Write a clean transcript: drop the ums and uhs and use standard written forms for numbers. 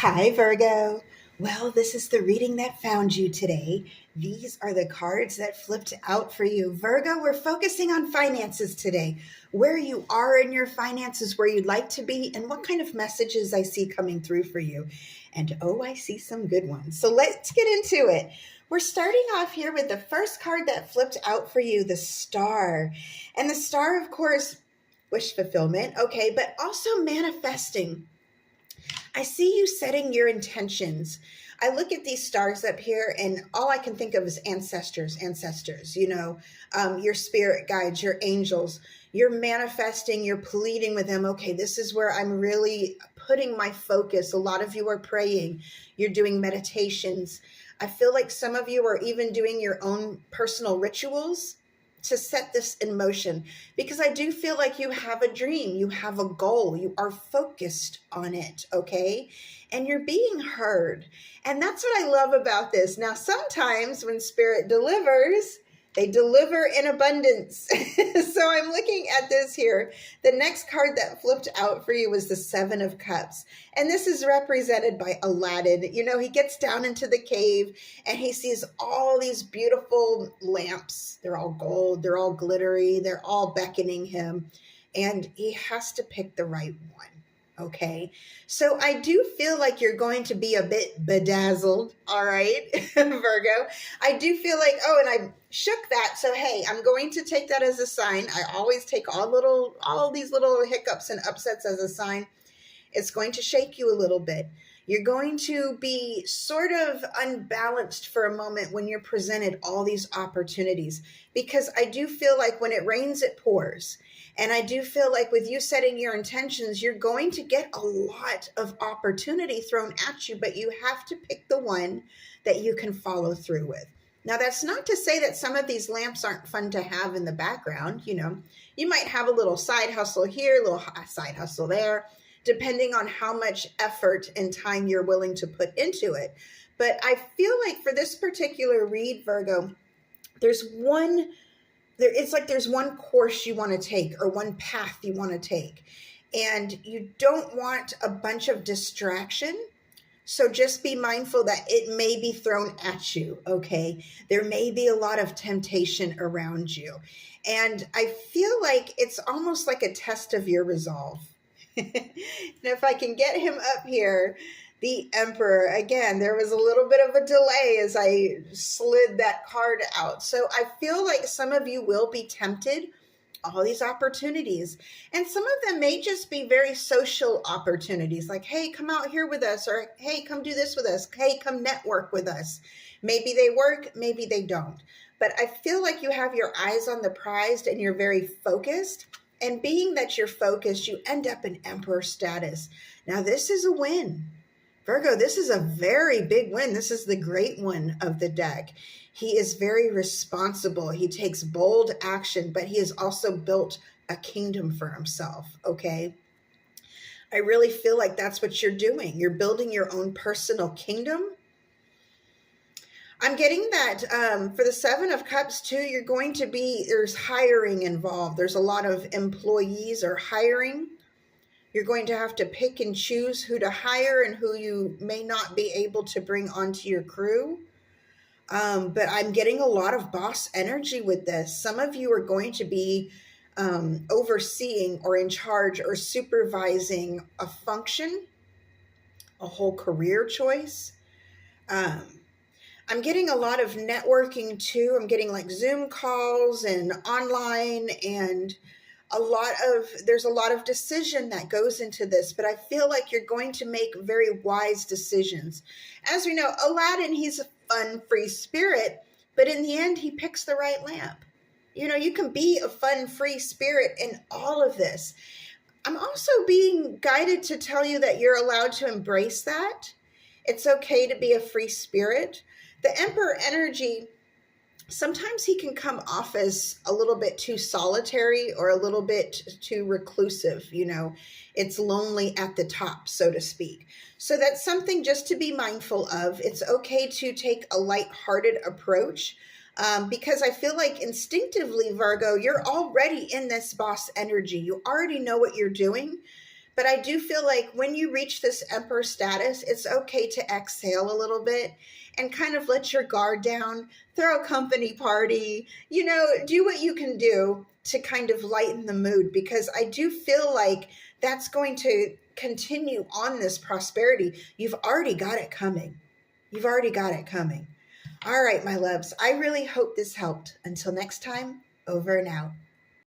Hi, Virgo. Well, this is the reading that found you today. These are the cards that flipped out for you. Virgo, we're focusing on finances today. Where you are in your finances, where you'd like to be, and what kind of messages I see coming through for you. And oh, I see some good ones. So let's get into it. We're starting off here with the first card that flipped out for you, the Star. And the Star, of course, wish fulfillment, okay, but also manifesting. I see you setting your intentions. I look at these stars up here, and all I can think of is ancestors, your spirit guides, your angels. You're manifesting, you're pleading with them. Okay, this is where I'm really putting my focus. A lot of you are praying, you're doing meditations. I feel like some of you are even doing your own personal rituals to set this in motion, because I do feel like you have a dream, you have a goal, you are focused on it, okay? And you're being heard. And that's what I love about this. Now, sometimes when Spirit delivers, they deliver in abundance. So I'm looking at this here. The next card that flipped out for you was the Seven of Cups. And this is represented by Aladdin. He gets down into the cave and he sees all these beautiful lamps. They're all gold, they're all glittery, they're all beckoning him. And he has to pick the right one. Okay, so I do feel like you're going to be a bit bedazzled, all right, Virgo. I do feel like, and I shook that. So, hey, I'm going to take that as a sign. I always take all these little hiccups and upsets as a sign. It's going to shake you a little bit. You're going to be sort of unbalanced for a moment when you're presented all these opportunities, because I do feel like when it rains, it pours. And I do feel like with you setting your intentions, you're going to get a lot of opportunity thrown at you, but you have to pick the one that you can follow through with. Now, that's not to say that some of these lamps aren't fun to have in the background. You might have a little side hustle here, a little side hustle there, depending on how much effort and time you're willing to put into it. But I feel like for this particular read, Virgo, it's like there's one course you want to take or one path you want to take, and you don't want a bunch of distraction. So just be mindful that it may be thrown at you, okay? There may be a lot of temptation around you. And I feel like it's almost like a test of your resolve. And if I can get him up here, the Emperor, again, there was a little bit of a delay as I slid that card out. So I feel like some of you will be tempted, all these opportunities. And some of them may just be very social opportunities, like, hey, come out here with us, or hey, come do this with us. Hey, come network with us. Maybe they work, maybe they don't. But I feel like you have your eyes on the prize and you're very focused. And being that you're focused, you end up in Emperor status. Now, this is a win. Virgo, this is a very big win. This is the great one of the deck. He is very responsible. He takes bold action, but he has also built a kingdom for himself, okay? I really feel like that's what you're doing. You're building your own personal kingdom. I'm getting that for the Seven of Cups too, there's hiring involved. There's a lot of employees or hiring. You're going to have to pick and choose who to hire and who you may not be able to bring onto your crew. But I'm getting a lot of boss energy with this. Some of you are going to be overseeing or in charge or supervising a function, a whole career choice. I'm getting a lot of networking too. I'm getting like Zoom calls and online, and there's a lot of decision that goes into this, but I feel like you're going to make very wise decisions. As we know, Aladdin, he's a fun, free spirit, but in the end, he picks the right lamp. You can be a fun, free spirit in all of this. I'm also being guided to tell you that you're allowed to embrace that. It's okay to be a free spirit. The Emperor energy, sometimes he can come off as a little bit too solitary or a little bit too reclusive. It's lonely at the top, so to speak. So that's something just to be mindful of. It's okay to take a lighthearted approach because I feel like instinctively, Virgo, you're already in this boss energy. You already know what you're doing. But I do feel like when you reach this emperor status, it's okay to exhale a little bit and kind of let your guard down, throw a company party, do what you can do to kind of lighten the mood, because I do feel like that's going to continue on this prosperity. You've already got it coming. You've already got it coming. All right, my loves, I really hope this helped. Until next time, over and out.